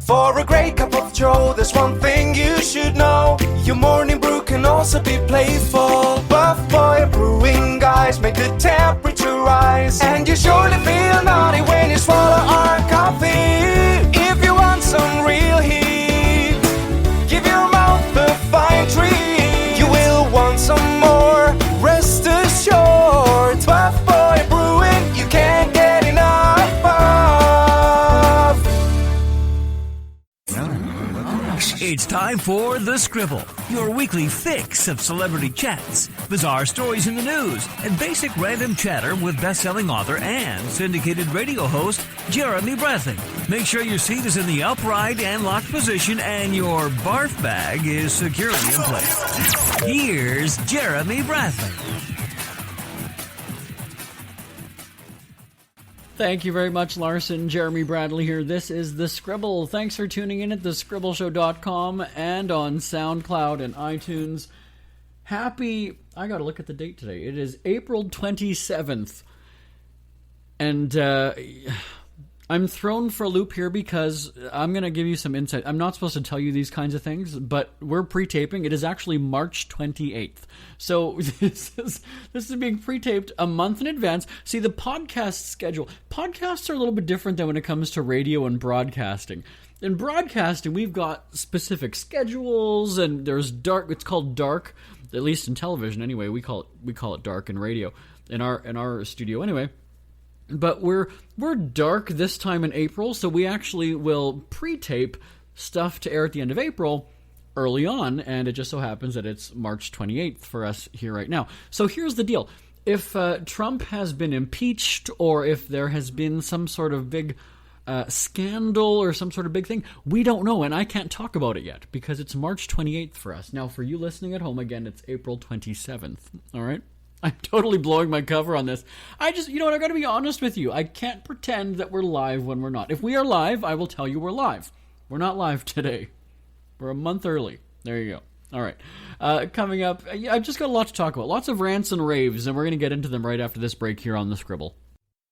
For a great cup of joe, there's one thing you should know. Your morning brew can also be playful. Buff Boy Brewing guys make the temperature rise, and you surely feel naughty when you swallow our coffee. If you want some real heat, give your mouth a fine treat. You will want some more, rest assured. Buff Boy Brewing, you can't get enough of. It's time for The Scribble, your weekly fix of celebrity chats, bizarre stories in the news, and basic random chatter with best-selling author and syndicated radio host Jeremy Bradley. Make sure your seat is in the upright and locked position and your barf bag is securely in place. Here's Jeremy Bradley. Thank you very much, Larson. Jeremy Bradley here. This is The Scribble. Thanks for tuning in at thescribbleshow.com and on SoundCloud and iTunes. I gotta look at the date today. It is April 27th. And I'm thrown for a loop here because I'm going to give you some insight. I'm not supposed to tell you these kinds of things, but we're pre-taping. It is actually March 28th. So this is being pre-taped a month in advance. See, the podcast schedule. Podcasts are a little bit different than when it comes to radio and broadcasting. In broadcasting, we've got specific schedules, and there's dark. It's called dark, at least in television anyway. We call it dark in radio in our studio anyway. But we're dark this time in April, so we actually will pre-tape stuff to air at the end of April early on, and it just so happens that it's March 28th for us here right now. So here's the deal. If Trump has been impeached, or if there has been some sort of big scandal or some sort of big thing, we don't know, and I can't talk about it yet because it's March 28th for us. Now, for you listening at home, again, it's April 27th, all right? I'm totally blowing my cover on this. You know what, I've got to be honest with you. I can't pretend that we're live when we're not. If we are live, I will tell you we're live. We're not live today. We're a month early. There you go. All right. Coming up, I've just got a lot to talk about. Lots of rants and raves, and we're going to get into them right after this break here on The Scribble.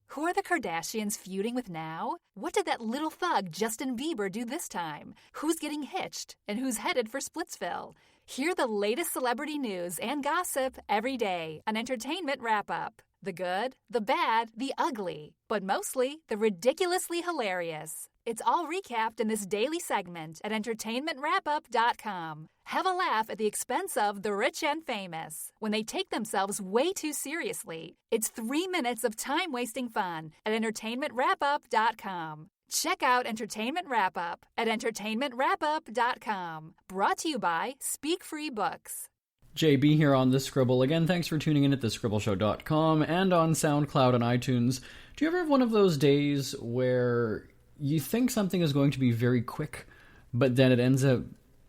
Who are the Kardashians feuding with now? What did that little thug Justin Bieber do this time? Who's getting hitched? And who's headed for Splitsville? Hear the latest celebrity news and gossip every day on Entertainment Wrap-Up. The good, the bad, the ugly, but mostly the ridiculously hilarious. It's all recapped in this daily segment at entertainmentwrapup.com. Have a laugh at the expense of the rich and famous when they take themselves way too seriously. It's 3 minutes of time-wasting fun at entertainmentwrapup.com. Check out Entertainment Wrap-Up at entertainmentwrapup.com. Brought to you by Speak Free Books. JB here on The Scribble. Again, thanks for tuning in at thescribbleshow.com and on SoundCloud and iTunes. Do you ever have one of those days where you think something is going to be very quick, but then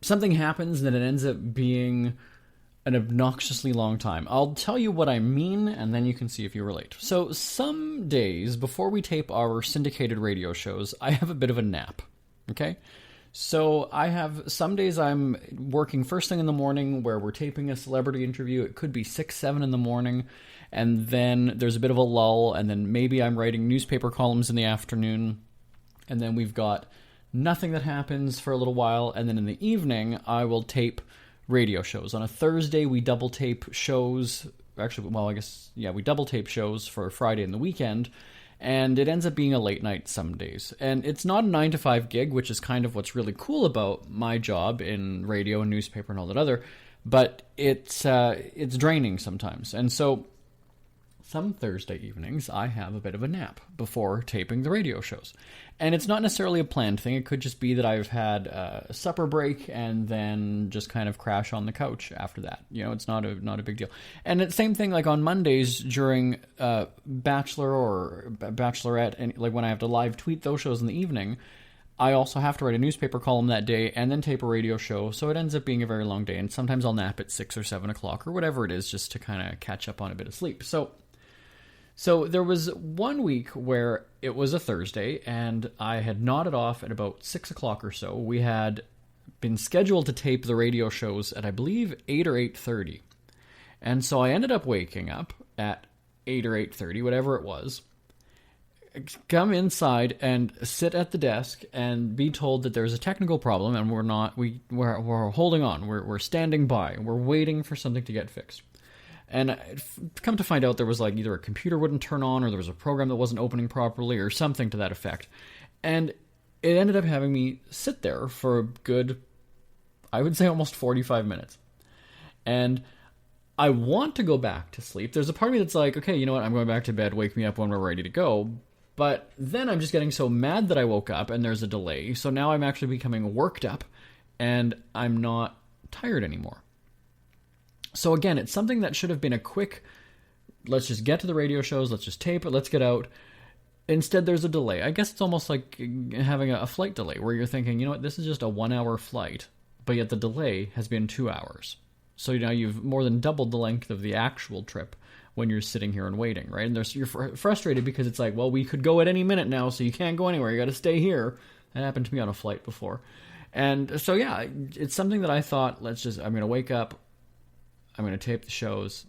something happens and then it ends up being an obnoxiously long time? I'll tell you what I mean, and then you can see if you relate. So some days before we tape our syndicated radio shows, I have a bit of a nap, okay? So I have some days I'm working first thing in the morning where we're taping a celebrity interview. It could be 6, 7 in the morning, and then there's a bit of a lull, and then maybe I'm writing newspaper columns in the afternoon, and then we've got nothing that happens for a little while, and then in the evening I will tape radio shows. On a Thursday, we double tape shows. Actually, well, we double tape shows for Friday and the weekend, and it ends up being a late night some days. And it's not a 9-to-5 gig, which is kind of what's really cool about my job in radio and newspaper and all that other, but it's draining sometimes. And so some Thursday evenings, I have a bit of a nap before taping the radio shows. And it's not necessarily a planned thing. It could just be that I've had a supper break and then just kind of crash on the couch after that. You know, it's not a big deal. And it's the same thing like on Mondays during Bachelor or Bachelorette, and like when I have to live tweet those shows in the evening, I also have to write a newspaper column that day and then tape a radio show, so it ends up being a very long day. And sometimes I'll nap at 6 or 7 o'clock or whatever it is just to kind of catch up on a bit of sleep. So there was one week where it was a Thursday, and I had nodded off at about 6 o'clock or so. We had been scheduled to tape the radio shows at, I believe, 8 or 8:30. And so I ended up waking up at 8 or 8:30, whatever it was, come inside and sit at the desk and be told that there's a technical problem and we're holding on, we're standing by, we're waiting for something to get fixed. And come to find out, there was like either a computer wouldn't turn on or there was a program that wasn't opening properly or something to that effect. And it ended up having me sit there for a good, I would say almost 45 minutes. And I want to go back to sleep. There's a part of me that's like, okay, you know what? I'm going back to bed. Wake me up when we're ready to go. But then I'm just getting so mad that I woke up and there's a delay. So now I'm actually becoming worked up and I'm not tired anymore. So again, it's something that should have been a quick, let's just get to the radio shows, let's just tape it, let's get out. Instead, there's a delay. I guess it's almost like having a flight delay where you're thinking, you know what, this is just a 1 hour flight, but yet the delay has been 2 hours. So now you've more than doubled the length of the actual trip when you're sitting here and waiting, right? And you're frustrated because it's like, well, we could go at any minute now, so you can't go anywhere. You got to stay here. That happened to me on a flight before. And so, yeah, it's something that I thought, I'm going to wake up, I'm going to tape the shows,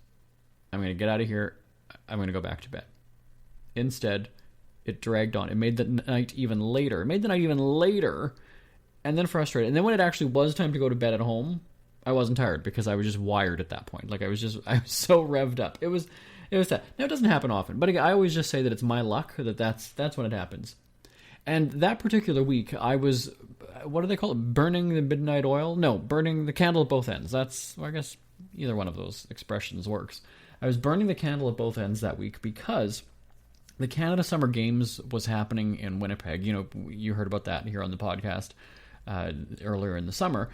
I'm going to get out of here, I'm going to go back to bed. Instead, it dragged on. It made the night even later. And then frustrated. And then when it actually was time to go to bed at home, I wasn't tired because I was just wired at that point. Like I was so revved up. It was that. Now it doesn't happen often, but again, I always just say that it's my luck that's when it happens. And that particular week, I was, what do they call it? Burning the midnight oil? No, burning the candle at both ends. I guess either one of those expressions works. I was burning the candle at both ends that week because the Canada Summer Games was happening in Winnipeg. You know, you heard about that here on the podcast earlier in the summer.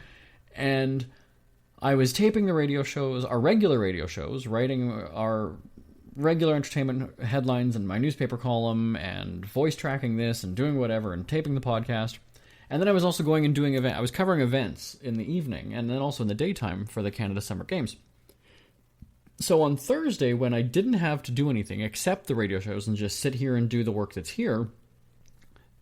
And I was taping the radio shows, our regular radio shows, writing our regular entertainment headlines in my newspaper column and voice tracking this and doing whatever and taping the podcast. And then I was also going and doing events. I was covering events in the evening and then also in the daytime for the Canada Summer Games. So on Thursday, when I didn't have to do anything except the radio shows and just sit here and do the work that's here,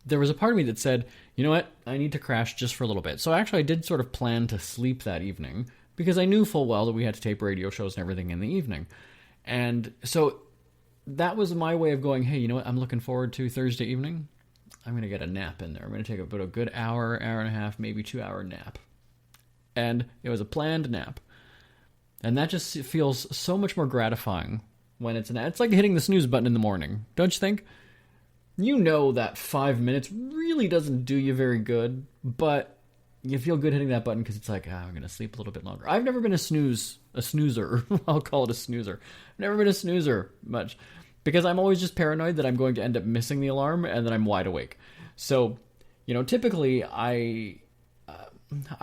there was a part of me that said, you know what, I need to crash just for a little bit. So actually I did sort of plan to sleep that evening because I knew full well that we had to tape radio shows and everything in the evening. And so that was my way of going, hey, you know what, I'm looking forward to Thursday evening. I'm going to get a nap in there. I'm going to take about a good hour and a half, maybe 2 hour nap. And it was a planned nap. And that just feels so much more gratifying when it's like hitting the snooze button in the morning. Don't you think? You know that 5 minutes really doesn't do you very good, but you feel good hitting that button because it's like, I'm going to sleep a little bit longer. I've never been a snoozer. I'll call it a snoozer. I've never been a snoozer much because I'm always just paranoid that I'm going to end up missing the alarm and then I'm wide awake. So, you know, typically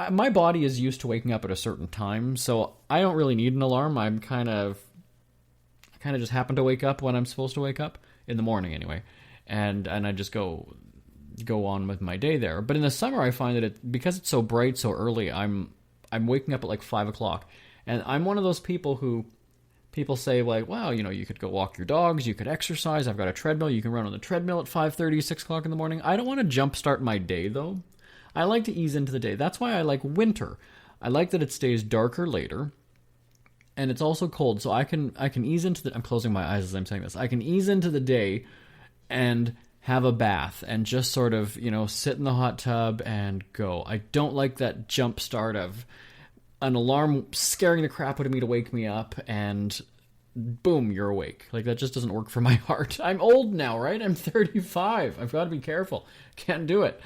my body is used to waking up at a certain time, so I don't really need an alarm. I kind of just happen to wake up when I'm supposed to wake up in the morning anyway, and I just go on with my day there. But in the summer, I find that because it's so bright so early, I'm waking up at like 5 o'clock, and I'm one of those people who people say like, wow, you know, you could go walk your dogs, you could exercise. I've got a treadmill, you can run on the treadmill at 5:30, 6 o'clock in the morning. I don't want to jumpstart my day though. I like to ease into the day. That's why I like winter. I like that it stays darker later, and it's also cold, so I can ease into the... I'm closing my eyes as I'm saying this. I can ease into the day and have a bath and just sort of, you know, sit in the hot tub and go. I don't like that jump start of an alarm scaring the crap out of me to wake me up and boom, you're awake. Like, that just doesn't work for my heart. I'm old now, right? I'm 35. I've got to be careful. Can't do it.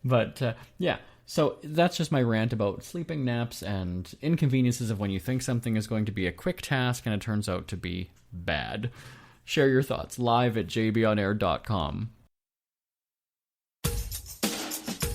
But, yeah, so that's just my rant about sleeping, naps, and inconveniences of when you think something is going to be a quick task and it turns out to be bad. Share your thoughts live at jbonair.com.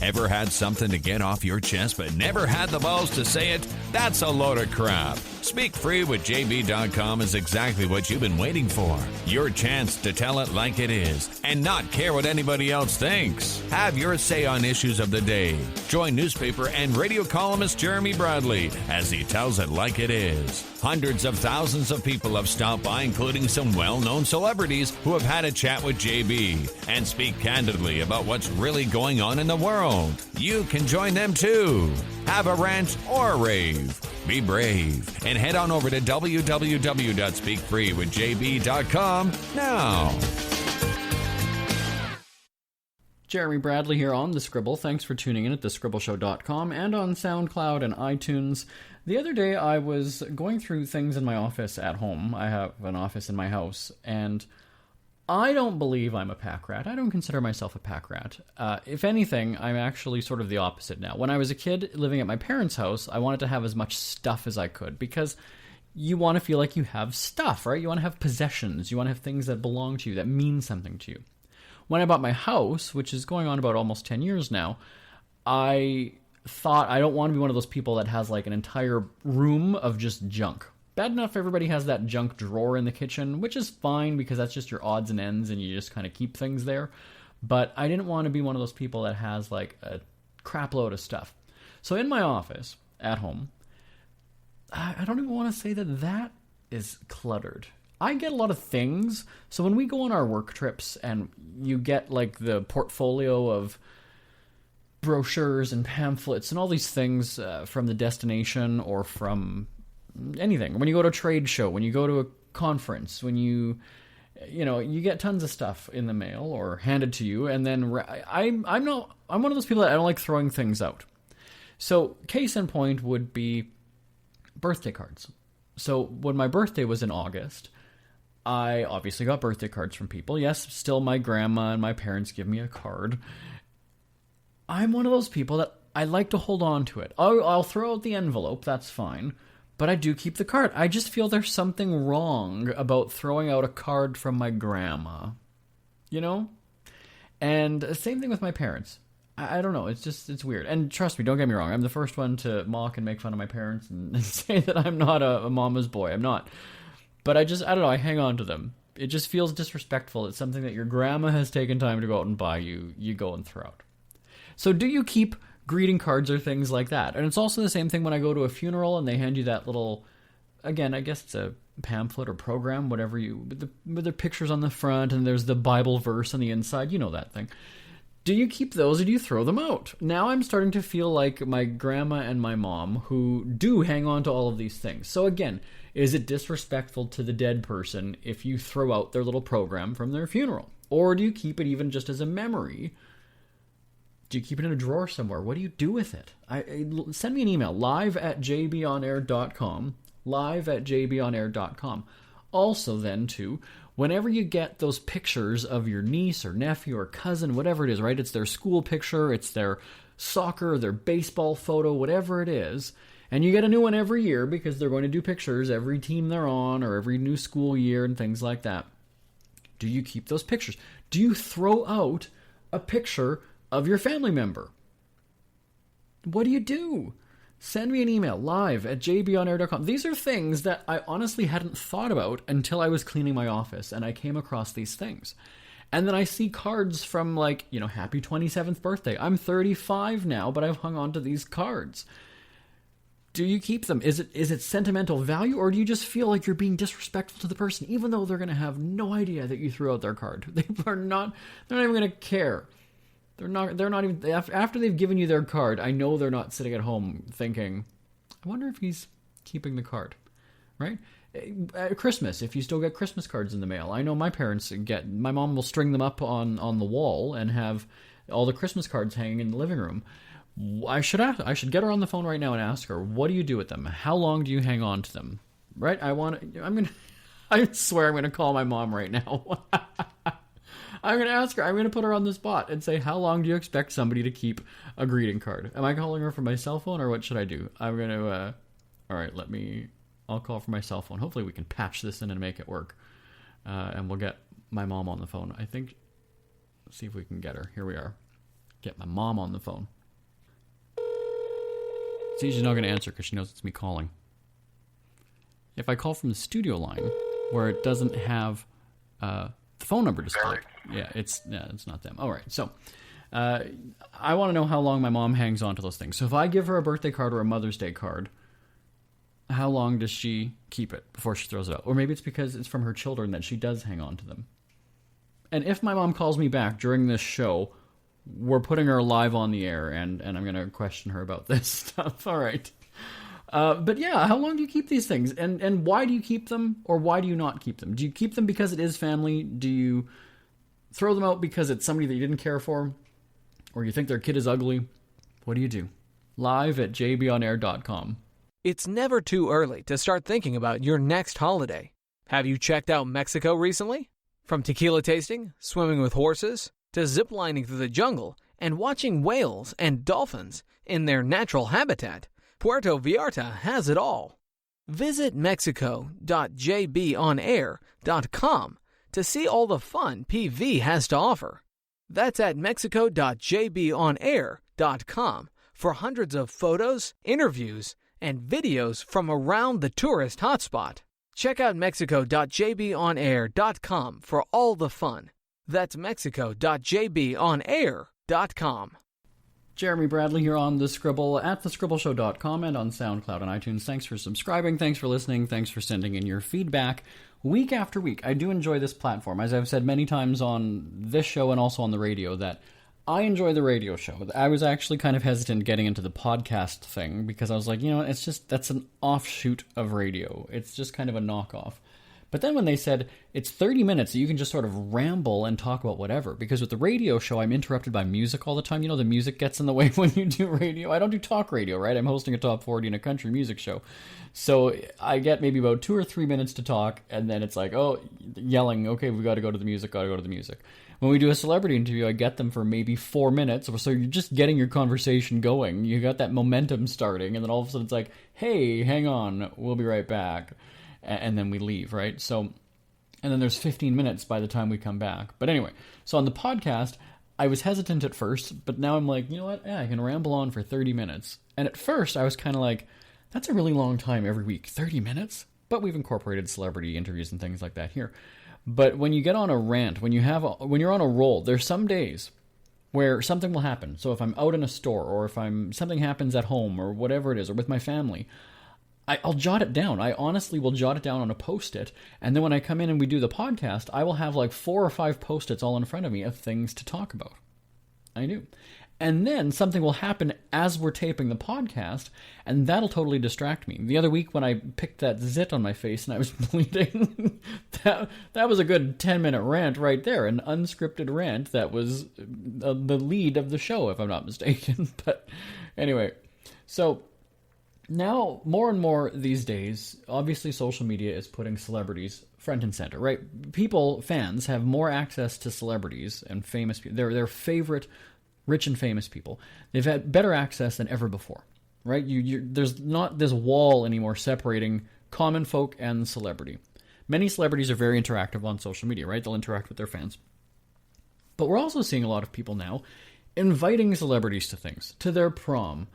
Ever had something to get off your chest but never had the balls to say it? That's a load of crap. Speak Free with JB.com is exactly what you've been waiting for. Your chance to tell it like it is and not care what anybody else thinks. Have your say on issues of the day. Join newspaper and radio columnist Jeremy Bradley as he tells it like it is. Hundreds of thousands of people have stopped by, including some well-known celebrities who have had a chat with JB and speak candidly about what's really going on in the world. You can join them too. Have a rant or a rave. Be brave and head on over to www.speakfreewithjb.com now. Jeremy Bradley here on The Scribble. Thanks for tuning in at thescribbleshow.com and on SoundCloud and iTunes. The other day I was going through things in my office at home. I have an office in my house, and I don't believe I'm a pack rat. I don't consider myself a pack rat. If anything, I'm actually sort of the opposite now. When I was a kid living at my parents' house, I wanted to have as much stuff as I could because you want to feel like you have stuff, right? You want to have possessions. You want to have things that belong to you, that mean something to you. When I bought my house, which is going on about almost 10 years now, I thought I don't want to be one of those people that has like an entire room of just junk. Bad enough everybody has that junk drawer in the kitchen, which is fine because that's just your odds and ends and you just kind of keep things there. But I didn't want to be one of those people that has like a crap load of stuff. So in my office at home, I don't even want to say that is cluttered. I get a lot of things. So when we go on our work trips and you get like the portfolio of brochures and pamphlets and all these things from the destination or from anything. When you go to a trade show, when you go to a conference, when you get tons of stuff in the mail or handed to you. And then I'm one of those people that I don't like throwing things out. So case in point would be birthday cards. So when my birthday was in August, I obviously got birthday cards from people. Yes, still my grandma and my parents give me a card. I'm one of those people that I like to hold on to it. I'll throw out the envelope, that's fine. But I do keep the card. I just feel there's something wrong about throwing out a card from my grandma. You know? And same thing with my parents. I don't know. It's weird. And trust me, don't get me wrong. I'm the first one to mock and make fun of my parents and say that I'm not a mama's boy. I'm not. But I don't know, I hang on to them. It just feels disrespectful. It's something that your grandma has taken time to go out and buy you go and throw out. So do you keep greeting cards or things like that? And it's also the same thing when I go to a funeral and they hand you that little, again, I guess it's a pamphlet or program, whatever with the pictures on the front and there's the Bible verse on the inside, you know that thing. Do you keep those or do you throw them out? Now I'm starting to feel like my grandma and my mom who do hang on to all of these things. So again, is it disrespectful to the dead person if you throw out their little program from their funeral? Or do you keep it even just as a memory? Do you keep it in a drawer somewhere? What do you do with it? Send me an email, live@jbonair.com, live@jbonair.com. Also then, too, whenever you get those pictures of your niece or nephew or cousin, whatever it is, right? It's their school picture, it's their soccer, their baseball photo, whatever it is, and you get a new one every year because they're going to do pictures every team they're on or every new school year and things like that. Do you keep those pictures? Do you throw out a picture of your family member? What do you do? Send me an email, live@jbonair.com. These are things that I honestly hadn't thought about until I was cleaning my office and I came across these things. And then I see cards from like, happy 27th birthday. I'm 35 now, but I've hung on to these cards. Do you keep them? Is it sentimental value, or do you just feel like you're being disrespectful to the person, even though they're going to have no idea that you threw out their card? They're not even going to care. They're not even, after they've given you their card, I know they're not sitting at home thinking, I wonder if he's keeping the card, right? At Christmas, if you still get Christmas cards in the mail, I know my parents my mom will string them up on the wall and have all the Christmas cards hanging in the living room. I should get her on the phone right now and ask her, what do you do with them? How long do you hang on to them? Right? I swear I'm going to call my mom right now. I'm going to ask her, I'm going to put her on the spot and say, how long do you expect somebody to keep a greeting card? Am I calling her from my cell phone or what should I do? I'm going to, all right, I'll call from my cell phone. Hopefully we can patch this in and make it work. And we'll get my mom on the phone. Let's see if we can get her. Here we are. Get my mom on the phone. See, she's not going to answer because she knows it's me calling. If I call from the studio line, where it doesn't have the phone number displayed, it's not them. All right, so I want to know how long my mom hangs on to those things. So if I give her a birthday card or a Mother's Day card, how long does she keep it before she throws it out? Or maybe it's because it's from her children that she does hang on to them. And if my mom calls me back during this show, we're putting her live on the air, and I'm going to question her about this stuff. All right. But yeah, how long do you keep these things? And why do you keep them, or why do you not keep them? Do you keep them because it is family? Do you throw them out because it's somebody that you didn't care for? or you think their kid is ugly, what do? Live at jbonair.com. It's never too early to start thinking about your next holiday. Have you checked out Mexico recently? From tequila tasting, swimming with horses, to ziplining through the jungle and watching whales and dolphins in their natural habitat, Puerto Vallarta has it all. Visit mexico.jbonair.com to see all the fun PV has to offer. That's at mexico.jbonair.com for hundreds of photos, interviews, and videos from around the tourist hotspot. Check out mexico.jbonair.com for all the fun. That's mexico.jbonair.com. Jeremy Bradley here on The Scribble at thescribbleshow.com and on SoundCloud and iTunes. Thanks for subscribing, thanks for listening, thanks for sending in your feedback week after week. I do enjoy this platform, as I've said many times on this show and also on the radio, that I enjoy the radio show. I was actually kind of hesitant getting into the podcast thing because I was like, it's just, that's an offshoot of radio. It's just kind of a knockoff. But then when they said it's 30 minutes, so you can just sort of ramble and talk about whatever. Because with the radio show, I'm interrupted by music all the time. The music gets in the way when you do radio. I don't do talk radio, right? I'm hosting a top 40 in a country music show. So I get maybe about 2 or 3 minutes to talk, and then it's like, oh, yelling, okay, we got to go to the music, When we do a celebrity interview, I get them for maybe 4 minutes, so you're just getting your conversation going. You got that momentum starting, and then all of a sudden it's like, hey, hang on, we'll be right back. And then we leave, right? So, and then there's 15 minutes by the time we come back. But anyway, so on the podcast, I was hesitant at first, but now I'm like, you know what? Yeah, I can ramble on for 30 minutes. And at first, I was kind of like, that's a really long time every week, 30 minutes? But we've incorporated celebrity interviews and things like that here. But when you get on a rant, when you're on a roll, there's some days where something will happen. So if I'm out in a store, or if something happens at home, or whatever it is, or with my family, I'll jot it down. I honestly will jot it down on a Post-it, and then when I come in and we do the podcast, I will have like 4 or 5 Post-its all in front of me of things to talk about. I do. And then something will happen as we're taping the podcast, and that'll totally distract me. The other week when I picked that zit on my face and I was bleeding, that was a good 10-minute rant right there, an unscripted rant that was the lead of the show, if I'm not mistaken. But anyway, so now, more and more these days, obviously social media is putting celebrities front and center, right? Fans have more access to celebrities and famous people, their favorite rich and famous people. They've had better access than ever before, right? There's not this wall anymore separating common folk and celebrity. Many celebrities are very interactive on social media, right? They'll interact with their fans. But we're also seeing a lot of people now inviting celebrities to things, to their prom,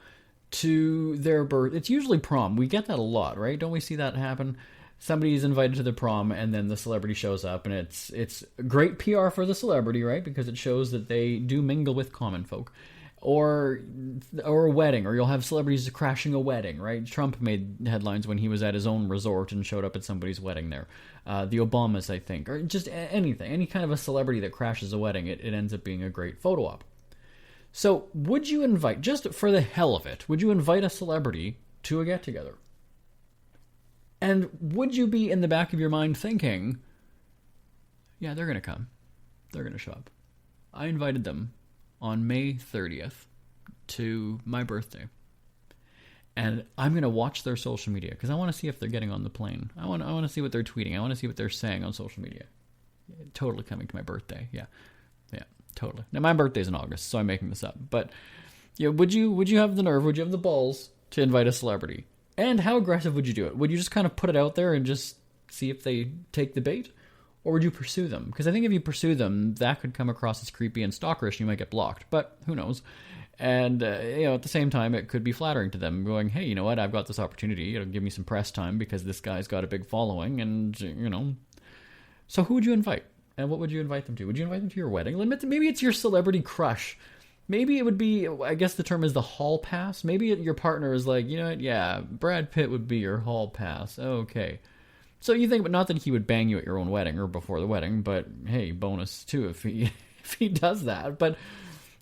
to their birth. It's usually prom. We get that a lot, right? Don't we see that happen? Somebody's invited to the prom, and then the celebrity shows up, and it's great PR for the celebrity, right? Because it shows that they do mingle with common folk. Or a wedding, or you'll have celebrities crashing a wedding, right? Trump made headlines when he was at his own resort and showed up at somebody's wedding there. The Obamas, I think, or just anything. Any kind of a celebrity that crashes a wedding, it ends up being a great photo op. So, would you invite, just for the hell of it, would you invite a celebrity to a get-together? And would you be in the back of your mind thinking, yeah, they're going to come. They're going to show up. I invited them on May 30th to my birthday. And I'm going to watch their social media because I want to see if they're getting on the plane. I want to see what they're tweeting. I want to see what they're saying on social media. Totally coming to my birthday, yeah. Totally. Now, my birthday's in August, so I'm making this up. But would you have the nerve, would you have the balls to invite a celebrity? And how aggressive would you do it? Would you just kind of put it out there and just see if they take the bait? Or would you pursue them? Because I think if you pursue them, that could come across as creepy and stalkerish, and you might get blocked. But who knows? And, at the same time, it could be flattering to them, going, hey, you know what? I've got this opportunity. It'll give me some press time because this guy's got a big following, and, So who would you invite? And what would you invite them to? Would you invite them to your wedding? Maybe it's your celebrity crush. Maybe it would be, I guess the term is the hall pass. Maybe your partner is like, you know what, yeah, Brad Pitt would be your hall pass. Okay. So you think, but not that he would bang you at your own wedding or before the wedding, but hey, bonus too if he does that. But,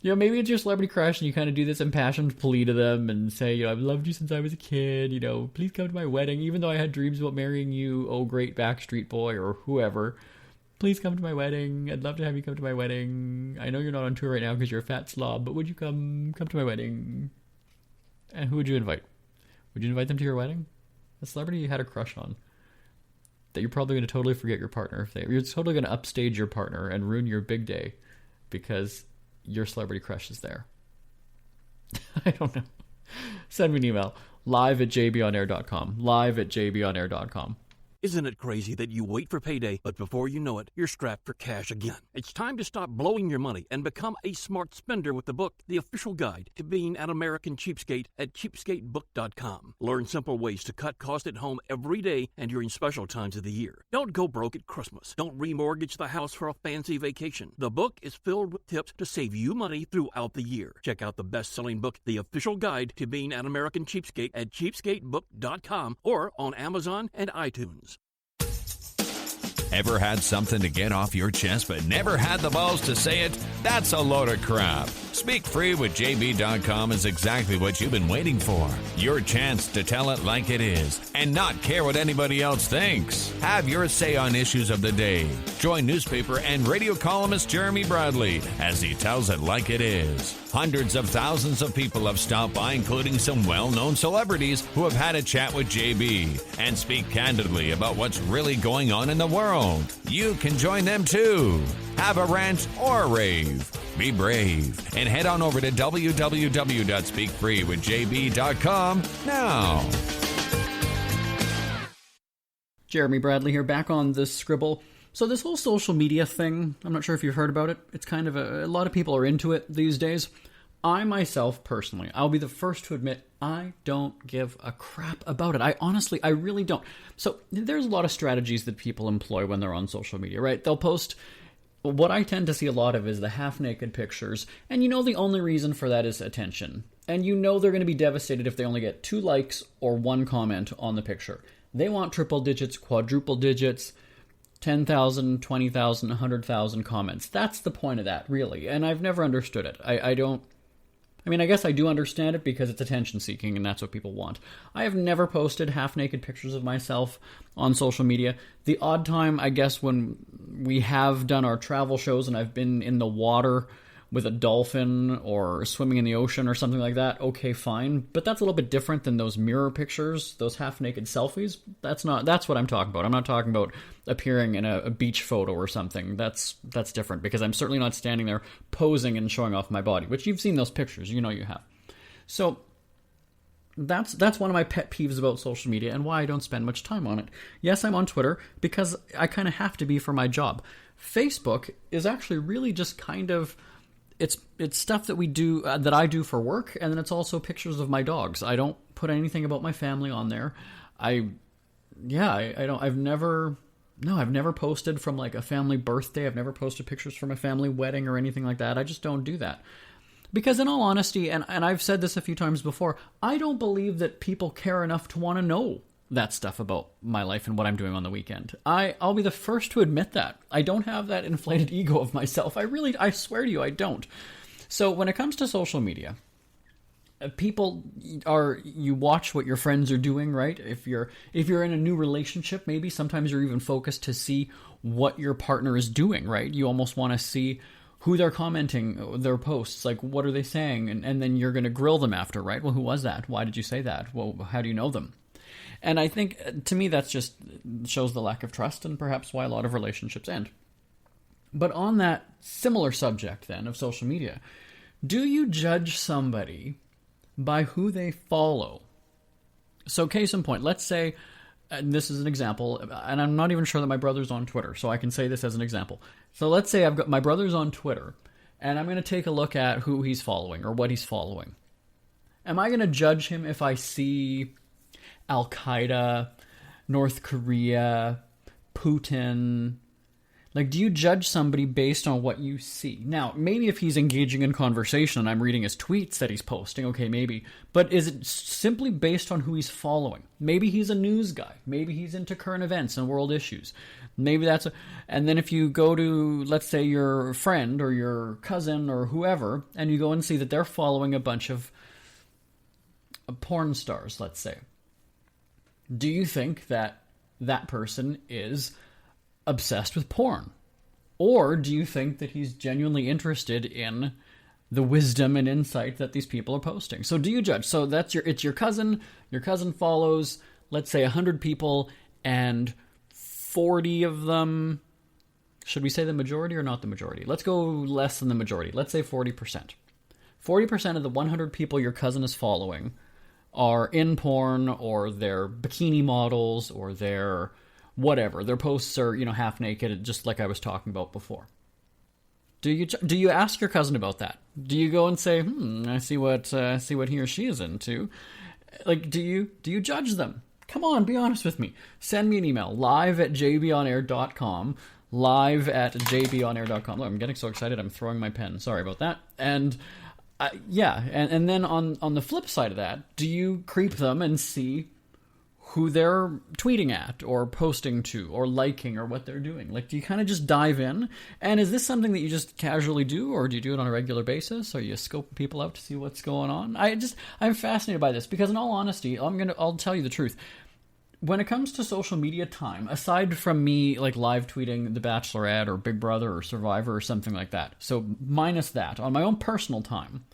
maybe it's your celebrity crush and you kind of do this impassioned plea to them and say, I've loved you since I was a kid, please come to my wedding, even though I had dreams about marrying you, oh great Backstreet Boy or whoever. Please come to my wedding. I'd love to have you come to my wedding. I know you're not on tour right now because you're a fat slob, but would you come to my wedding? And who would you invite? Would you invite them to your wedding? A celebrity you had a crush on that you're probably going to totally forget your partner. You're totally going to upstage your partner and ruin your big day because your celebrity crush is there. I don't know. Send me an email. live@jbonair.com. live@jbonair.com. Isn't it crazy that you wait for payday, but before you know it, you're strapped for cash again? It's time to stop blowing your money and become a smart spender with the book, The Official Guide to Being an American Cheapskate at cheapskatebook.com. Learn simple ways to cut costs at home every day and during special times of the year. Don't go broke at Christmas. Don't remortgage the house for a fancy vacation. The book is filled with tips to save you money throughout the year. Check out the best-selling book, The Official Guide to Being an American Cheapskate at cheapskatebook.com or on Amazon and iTunes. Ever had something to get off your chest but never had the balls to say it? That's a load of crap. Speak Free with JB.com is exactly what you've been waiting for. Your chance to tell it like it is and not care what anybody else thinks. Have your say on issues of the day. Join newspaper and radio columnist Jeremy Bradley as he tells it like it is. Hundreds of thousands of people have stopped by, including some well-known celebrities who have had a chat with JB and speak candidly about what's really going on in the world. You can join them too. Have a rant or a rave. Be brave and head on over to www.speakfreewithjb.com now. Jeremy Bradley here, back on the Scribble. So this whole social media thing, I'm not sure if you've heard about it. It's kind of a lot of people are into it these days. I myself, personally, I'll be the first to admit, I don't give a crap about it. I really don't. So there's a lot of strategies that people employ when they're on social media, right? They'll post, what I tend to see a lot of is the half-naked pictures, and the only reason for that is attention. And they're going to be devastated if they only get 2 likes or 1 comment on the picture. They want triple digits, quadruple digits, 10,000, 20,000, 100,000 comments. That's the point of that, really. And I've never understood it. I guess I do understand it because it's attention-seeking and that's what people want. I have never posted half-naked pictures of myself on social media. The odd time, I guess, when we have done our travel shows and I've been in the water with a dolphin or swimming in the ocean or something like that, okay, fine. But that's a little bit different than those mirror pictures, those half-naked selfies. That's what I'm talking about. I'm not talking about appearing in a beach photo or something. That's different, because I'm certainly not standing there posing and showing off my body, which you've seen those pictures, you have. So that's one of my pet peeves about social media and why I don't spend much time on it. Yes, I'm on Twitter because I kind of have to be for my job. Facebook is actually really just kind of... It's stuff that we do that I do for work, and then it's also pictures of my dogs. I don't put anything about my family on there. I've never posted from like a family birthday. I've never posted pictures from a family wedding or anything like that. I just don't do that. Because in all honesty, and I've said this a few times before, I don't believe that people care enough to want to know that stuff about my life and what I'm doing on the weekend. I'll be the first to admit that. I don't have that inflated ego of myself. I swear to you, I don't. So when it comes to social media, you watch what your friends are doing, right? If you're in a new relationship, maybe sometimes you're even focused to see what your partner is doing, right? You almost want to see who they're commenting their posts, like what are they saying? And then you're going to grill them after, right? Well, who was that? Why did you say that? Well, how do you know them? And I think, to me, that's just shows the lack of trust and perhaps why a lot of relationships end. But on that similar subject, then, of social media, do you judge somebody by who they follow? So, case in point, let's say, and this is an example, and I'm not even sure that my brother's on Twitter, so I can say this as an example. So let's say I've got my brother's on Twitter, and I'm going to take a look at who he's following or what he's following. Am I going to judge him if I see Al-Qaeda, North Korea, Putin? Like, do you judge somebody based on what you see? Now, maybe if he's engaging in conversation and I'm reading his tweets that he's posting, okay, maybe. But is it simply based on who he's following? Maybe he's a news guy. Maybe he's into current events and world issues. Maybe and then if you go to, let's say, your friend or your cousin or whoever, and you go and see that they're following a bunch of porn stars, let's say. Do you think that that person is obsessed with porn? Or do you think that he's genuinely interested in the wisdom and insight that these people are posting? So do you judge? So it's your cousin. Your cousin follows, let's say, 100 people, and 40 of them, should we say the majority or not the majority? Let's go less than the majority. Let's say 40%. 40% of the 100 people your cousin is following are in porn, or they're bikini models, or they're whatever. Their posts are, half naked, just like I was talking about before. Do you ask your cousin about that? Do you go and say, I see what he or she is into? Like, do you judge them? Come on, be honest with me. Send me an email, live@jbonair.com, live@jbonair.com. Look, I'm getting so excited, I'm throwing my pen. Sorry about that. And and then on the flip side of that, do you creep them and see who they're tweeting at or posting to or liking or what they're doing? Like, do you kind of just dive in? And is this something that you just casually do, or do you do it on a regular basis? Or you scope people out to see what's going on? I'm fascinated by this because, in all honesty, I'll tell you the truth. When it comes to social media time, aside from me like live tweeting The Bachelorette or Big Brother or Survivor or something like that, so minus that, on my own personal time,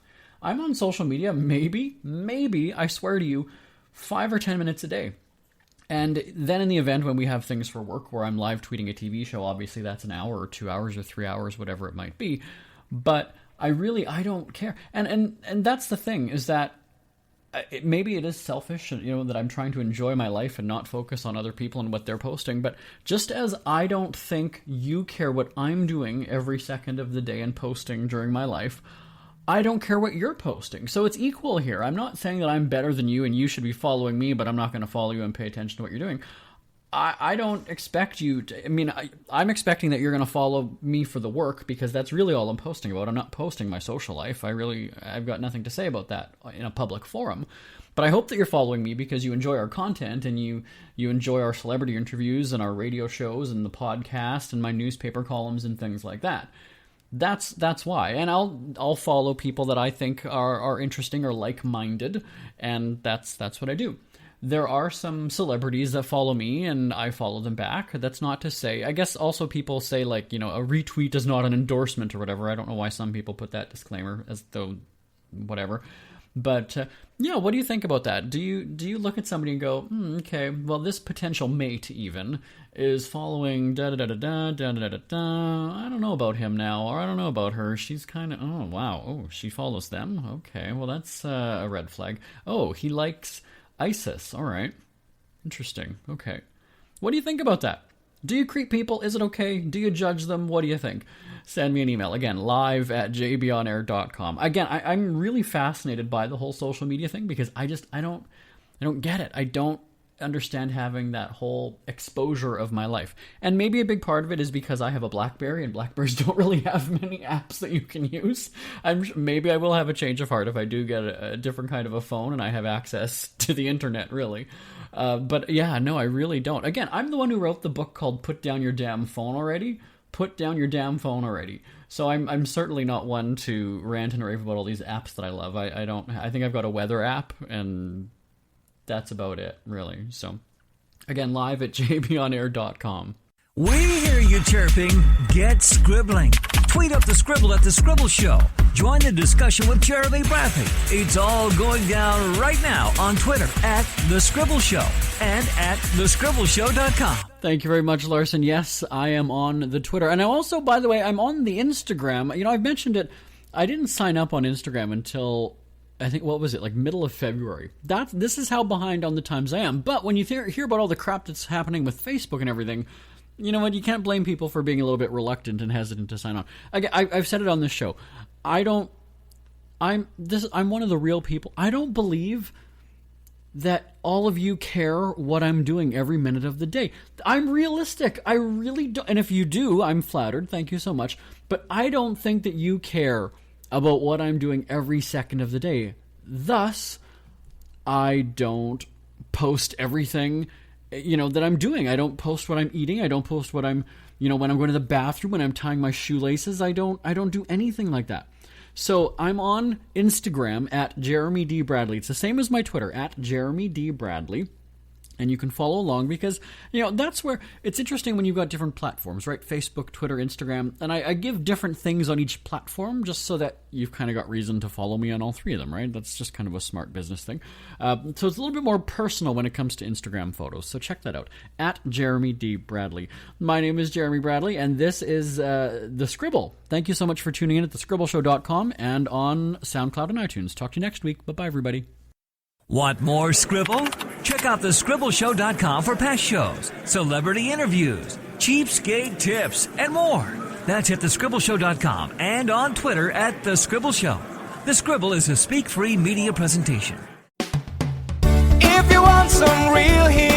I'm on social media maybe, I swear to you, 5 or 10 minutes a day. And then in the event when we have things for work where I'm live tweeting a TV show, obviously that's an hour or 2 hours or 3 hours, whatever it might be. But I don't care. And that's the thing, is that maybe it is selfish, that I'm trying to enjoy my life and not focus on other people and what they're posting. But just as I don't think you care what I'm doing every second of the day and posting during my life, I don't care what you're posting. So it's equal here. I'm not saying that I'm better than you and you should be following me, but I'm not going to follow you and pay attention to what you're doing. I don't expect you to... I'm expecting that you're going to follow me for the work, because that's really all I'm posting about. I'm not posting my social life. I've got nothing to say about that in a public forum. But I hope that you're following me because you enjoy our content, and you enjoy our celebrity interviews and our radio shows and the podcast and my newspaper columns and things like that. That's why. And I'll follow people that I think are interesting or like-minded, and that's what I do. There are some celebrities that follow me, and I follow them back. That's not to say... I guess also people say, like, a retweet is not an endorsement or whatever. I don't know why some people put that disclaimer, as though... whatever. But, what do you think about that? Do you look at somebody and go, okay, well, this potential mate, even, is following da-da-da-da-da, da-da-da-da-da. I don't know about him now, or I don't know about her. She's kind of... oh, wow. Oh, she follows them? Okay, well, that's a red flag. Oh, he likes... ISIS. All right. Interesting. Okay. What do you think about that? Do you creep people? Is it okay? Do you judge them? What do you think? Send me an email. Again, live@jbonair.com. Again, I'm really fascinated by the whole social media thing, because I don't get it. I don't understand having that whole exposure of my life. And maybe a big part of it is because I have a BlackBerry, and Blackberries don't really have many apps that you can use. Maybe I will have a change of heart if I do get a different kind of a phone and I have access to the internet, really. But yeah, no, I really don't. Again, I'm the one who wrote the book called Put Down Your Damn Phone Already. Put down your damn phone already. So I'm certainly not one to rant and rave about all these apps that I love. I think I've got a weather app, and that's about it, really. So, again, live@jbonair.com. We hear you chirping. Get scribbling. Tweet up the Scribble at The Scribble Show. Join the discussion with Jeremy Bradley. It's all going down right now on Twitter @The Scribble Show and @thescribbleshow.com. Thank you very much, Larson. Yes, I am on the Twitter. And I also, by the way, I'm on the Instagram. I've mentioned it. I didn't sign up on Instagram until... I think, what was it, like middle of February. This is how behind on the times I am. But when you hear about all the crap that's happening with Facebook and everything, you know what, you can't blame people for being a little bit reluctant and hesitant to sign on. I've said it on this show. I'm one of the real people. I don't believe that all of you care what I'm doing every minute of the day. I'm realistic. I really don't. And if you do, I'm flattered. Thank you so much. But I don't think that you care about what I'm doing every second of the day. Thus, I don't post everything, that I'm doing. I don't post what I'm eating. I don't post what I'm, when I'm going to the bathroom, when I'm tying my shoelaces. I don't do anything like that. So I'm on Instagram @Jeremy D. Bradley. It's the same as my Twitter, @Jeremy D. Bradley. And you can follow along because, that's where it's interesting when you've got different platforms, right? Facebook, Twitter, Instagram. And I give different things on each platform just so that you've kind of got reason to follow me on all three of them, right? That's just kind of a smart business thing. So it's a little bit more personal when it comes to Instagram photos. So check that out. At Jeremy D. Bradley. My name is Jeremy Bradley, and this is The Scribble. Thank you so much for tuning in at thescribbleshow.com and on SoundCloud and iTunes. Talk to you next week. Bye-bye, everybody. Want more Scribble? Check out thescribbleshow.com for past shows, celebrity interviews, cheapskate tips, and more. That's at thescribbleshow.com and on Twitter at The Scribble Show. The Scribble is a speak-free media presentation. If you want some real heat